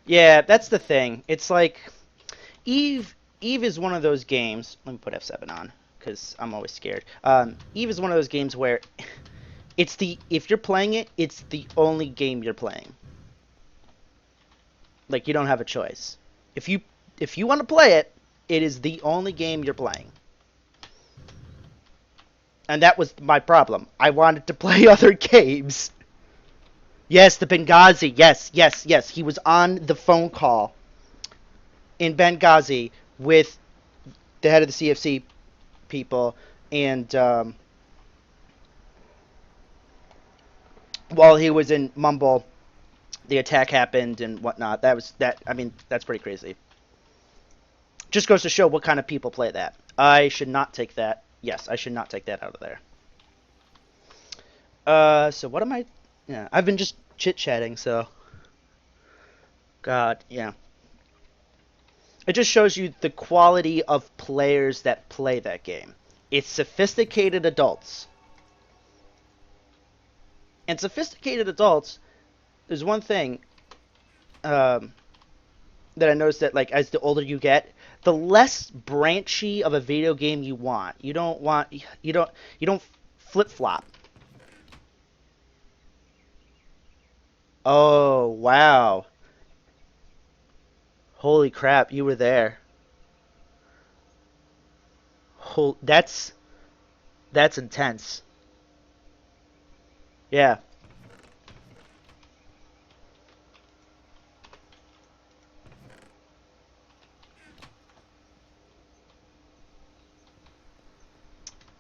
Yeah, that's the thing. It's like Eve is one of those games. Let me put F7 on because I'm always scared. Eve is one of those games where if you're playing it, it's the only game you're playing. Like you don't have a choice. If you if you want to play it, it is the only game you're playing. And that was my problem. I wanted to play other games. Yes, the Benghazi. Yes, yes, yes. He was on the phone call in Benghazi with the head of the CFC people, and while he was in Mumble, the attack happened and whatnot. That was that. I mean, that's pretty crazy. Just goes to show what kind of people play that. I should not take that. Yes, I should not take that out of there. So what am I? Yeah, I've been just chit chatting. So, God, yeah. It just shows you the quality of players that play that game. It's sophisticated adults. And sophisticated adults, there's one thing um, that I noticed that like as the older you get, the less branchy of a video game you want. You don't flip flop. Oh wow. Holy crap, you were there. That's intense. Yeah.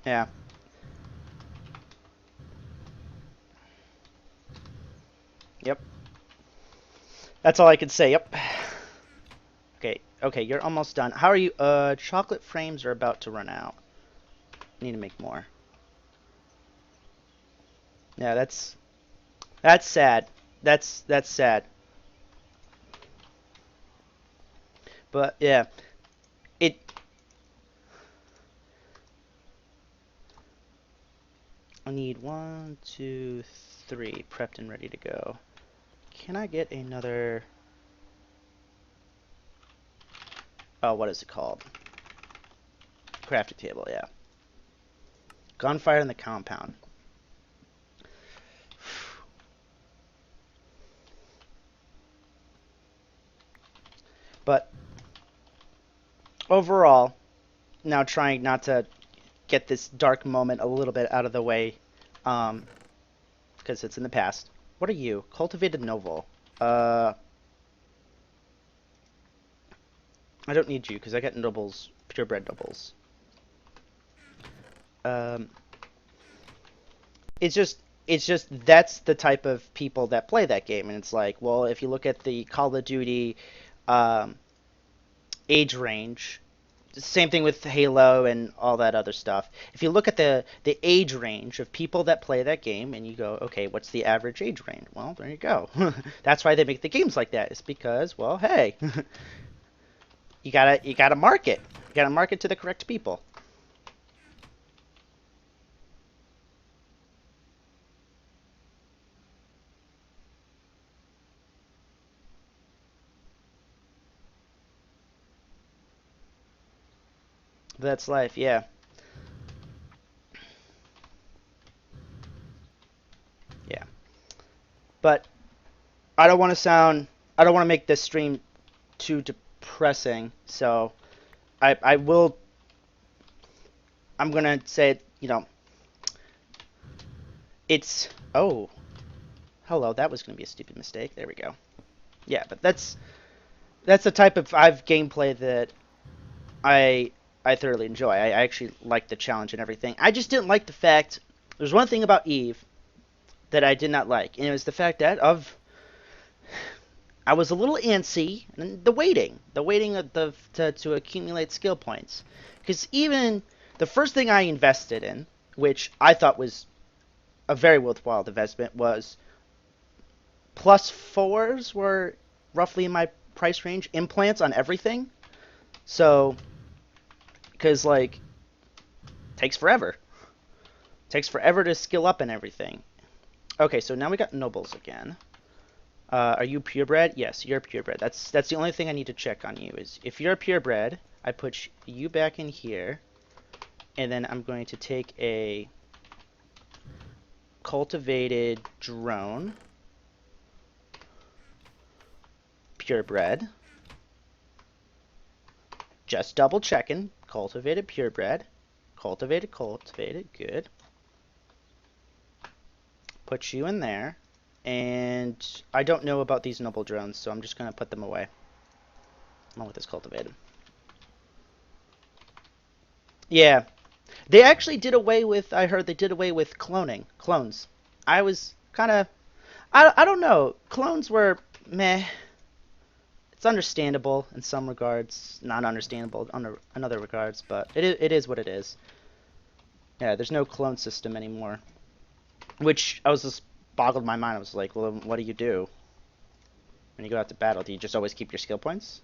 Yeah. Yep. That's all I can say. Yep. Okay. Okay, you're almost done. How are you? Chocolate frames are about to run out. Need to make more. Yeah, that's sad. That's sad. But yeah, it I need one, two, three prepped and ready to go. Can I get another? Oh, what is it called? Crafting table, yeah. Gunfire in the compound. But overall, now trying not to get this dark moment a little bit out of the way, um, because it's in the past. What are you? Cultivated novel. Uh, I don't need you because I got nobles, purebred nobles. Um, it's just it's just that's the type of people that play that game, and it's like, well, if you look at the Call of Duty um, age range, same thing with Halo and all that other stuff. If you look at the age range of people that play that game, and you go, okay, what's the average age range? Well, there you go. That's why they make the games like that. It's because, well, hey, you gotta market. You gotta market to the correct people. That's life, yeah, yeah. But I don't want to sound. I don't want to make this stream too depressing. So I will. I'm gonna say, it's. Oh, hello. That was gonna be a stupid mistake. There we go. Yeah, but that's the type of I've gameplay that I I thoroughly enjoy. I actually like the challenge and everything. I just didn't like the fact. There's one thing about Eve that I did not like, and it was the fact that of I was a little antsy, and the waiting of to accumulate skill points, because even the first thing I invested in, which I thought was a very worthwhile investment, was plus fours were roughly in my price range. Implants on everything, so because like takes forever, takes forever to skill up and everything. Okay, so now we got nobles again. Are you purebred? Yes, you're purebred. That's the only thing I need to check on you is if you're purebred, I put you back in here, and then I'm going to take a cultivated drone, purebred. Just double checking. Cultivated purebred. Cultivated, cultivated. Good. Put you in there. And I don't know about these noble drones, so I'm just going to put them away. Along with this cultivated. Yeah. They actually did away with, I heard they did away with cloning. Clones. I was kind of, I don't know. Clones were meh. It's understandable in some regards, not understandable in other regards, but it is what it is. Yeah, there's no clone system anymore. Which I was just boggled my mind. I was like, well, what do you do when you go out to battle? Do you just always keep your skill points?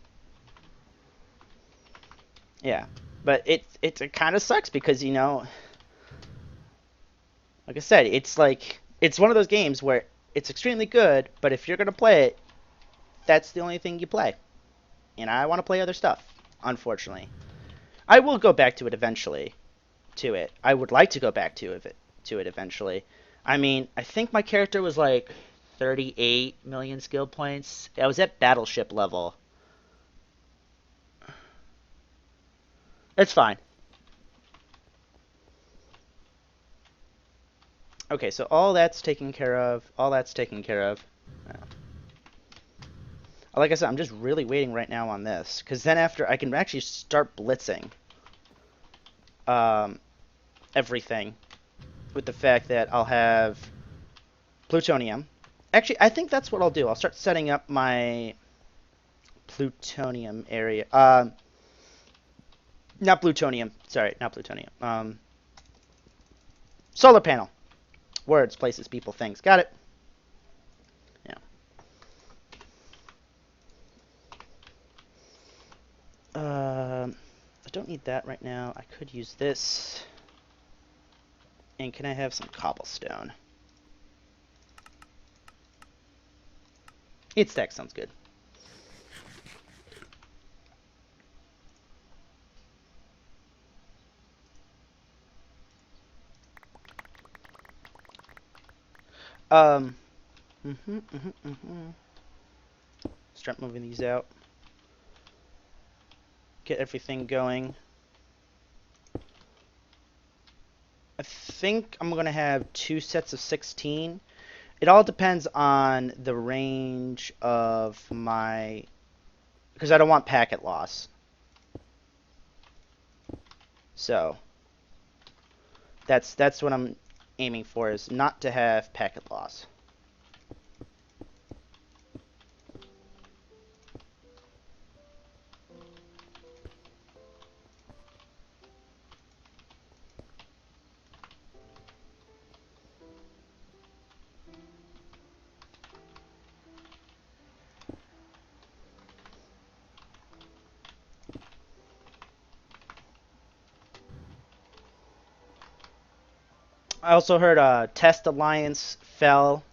Yeah, but it kind of sucks because like I said, it's one of those games where it's extremely good, but if you're gonna play it, that's the only thing you play. And I want to play other stuff, unfortunately. I will go back to it eventually. I would like to go back to it eventually. I mean, I think my character was like 38 million skill points. I was at battleship level. It's fine. Okay, so all that's taken care of. All that's taken care of. Like I said, I'm just really waiting right now on this, because then after I can actually start blitzing um, everything with the fact that I'll have plutonium. Actually, I think that's what I'll do. I'll start setting up my plutonium area. Not plutonium. Sorry, not plutonium. Solar panel. Words, places, people, things. Got it. Yeah. I don't need that right now. I could use this. And can I have some cobblestone? 8 stacks sounds good. Um, Start moving these out. Get everything going. I think I'm going to have 2 sets of 16. It all depends on the range of my... Because I don't want packet loss. So, that's what I'm aiming for, is not to have packet loss. I also heard Test Alliance fell.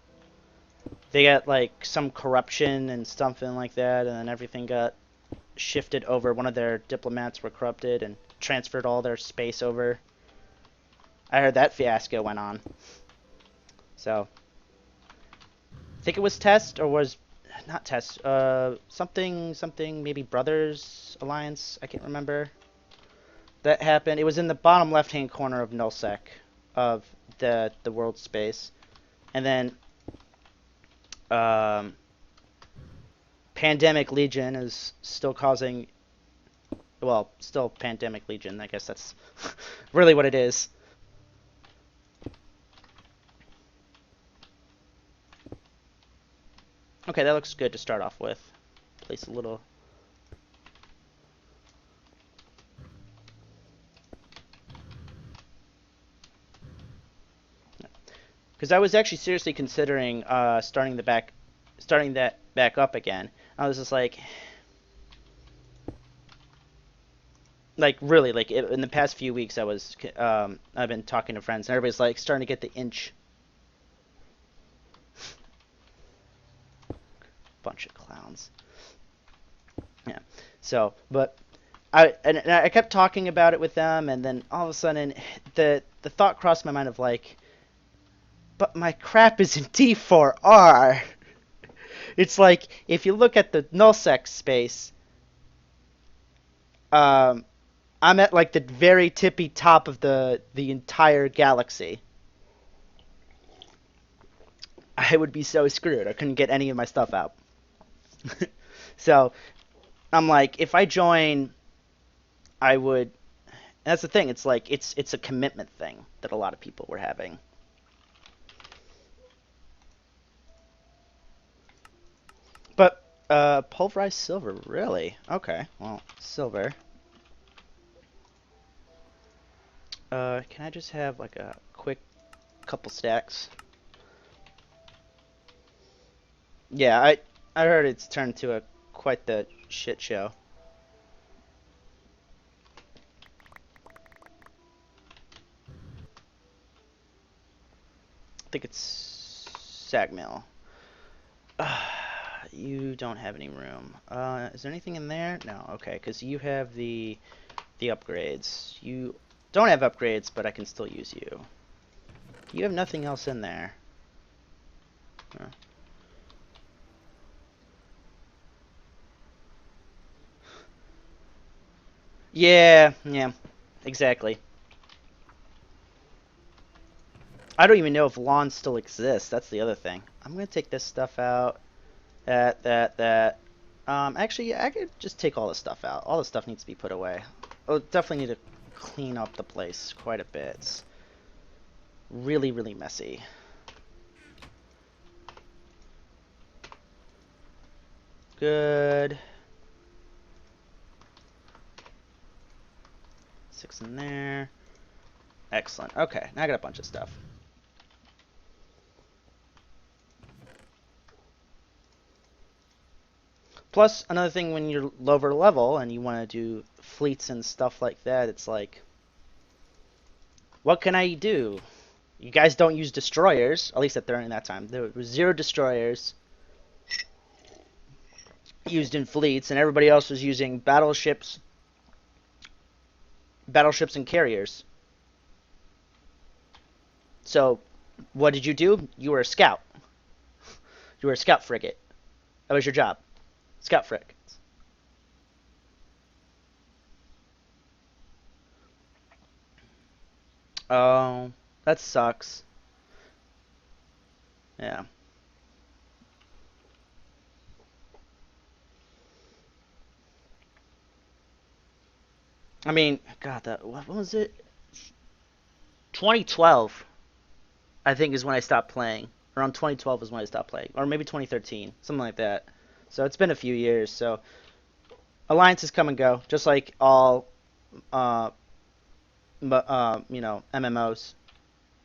They got like some corruption and something like that, and then everything got shifted over. One of their diplomats were corrupted and transferred all their space over. I heard that fiasco went on. So, I think it was Test, or was not Test. Something maybe Brothers Alliance. I can't remember. That happened. It was in the bottom left-hand corner of nullsec of the world space, and then Pandemic Legion is still causing. Well, still Pandemic Legion. I guess that's really what it is. Okay, that looks good to start off with. Place a little... Because I was actually seriously considering starting that back up again. I was just like really, like in the past few weeks, I've been talking to friends, and everybody's like starting to get the inch. bunch of clowns. Yeah. So, but I kept talking about it with them, and then all of a sudden the thought crossed my mind of like, but my crap is in D4R. It's like if you look at the nullsec space, um, I'm at like the very tippy top of the entire galaxy. I would be so screwed. I couldn't get any of my stuff out. So I'm like, if I join, I would. And that's the thing. It's like it's a commitment thing that a lot of people were having. But pulverized silver, really? Okay. Well, silver. Can I just have like a quick couple stacks? Yeah, I heard it's turned to a quite the shit show. I think it's sag mill. You don't have any room. Is there anything in there? No. Okay, because you have the upgrades. You don't have upgrades, but I can still use you. You have nothing else in there. Huh. Yeah, exactly. I don't even know if lawns still exist. That's the other thing. I'm gonna take this stuff out. That. Actually, yeah, I could just take all this stuff out. All this stuff needs to be put away. I'll definitely need to clean up the place quite a bit. It's really, really messy. Good. 6 in there. Excellent. Okay, now I got a bunch of stuff. Plus, another thing when you're lower level and you want to do fleets and stuff like that, it's like, what can I do? You guys don't use destroyers, at least during that time. There was 0 destroyers used in fleets, and everybody else was using battleships and carriers. So, what did you do? You were a scout. You were a scout frigate. That was your job. Scout frigates. Oh, that sucks. Yeah. I mean, God, what was it? 2012, I think, is when I stopped playing. Around 2012 is when I stopped playing, or maybe 2013, something like that. So it's been a few years. So alliances come and go, just like all, uh, MMOs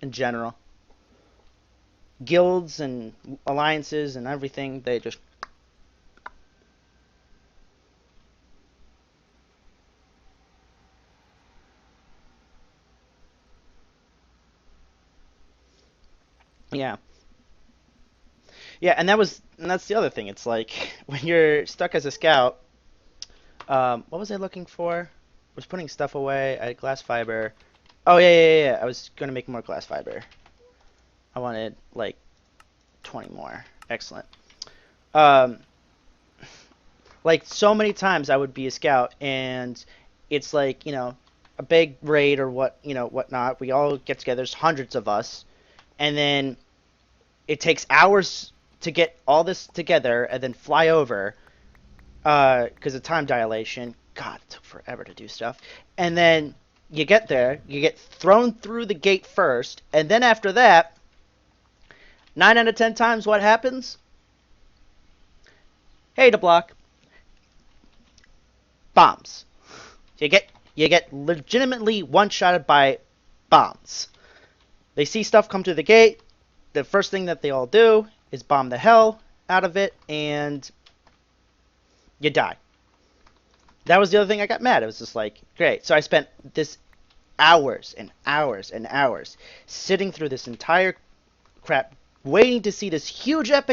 in general. Guilds and alliances and everything, they just. Yeah. Yeah, and that's the other thing. It's like when you're stuck as a scout. What was I looking for? I was putting stuff away. I had glass fiber. Oh yeah. I was gonna make more glass fiber. I wanted like 20 more. Excellent. Um, like so many times I would be a scout, and it's like a big raid or whatnot. We all get together. There's hundreds of us, and then it takes hours to get all this together and then fly over because of time dilation. God, it took forever to do stuff. And then you get there, you get thrown through the gate first, and then after that, 9 out of 10 times what happens? Hey, to block. Bombs. You get legitimately one-shotted by bombs. They see stuff come to the gate. The first thing that they all do is bomb the hell out of it, and you die. That was the other thing I got mad. It was just like, great. So I spent this hours and hours and hours sitting through this entire crap, waiting to see this huge epic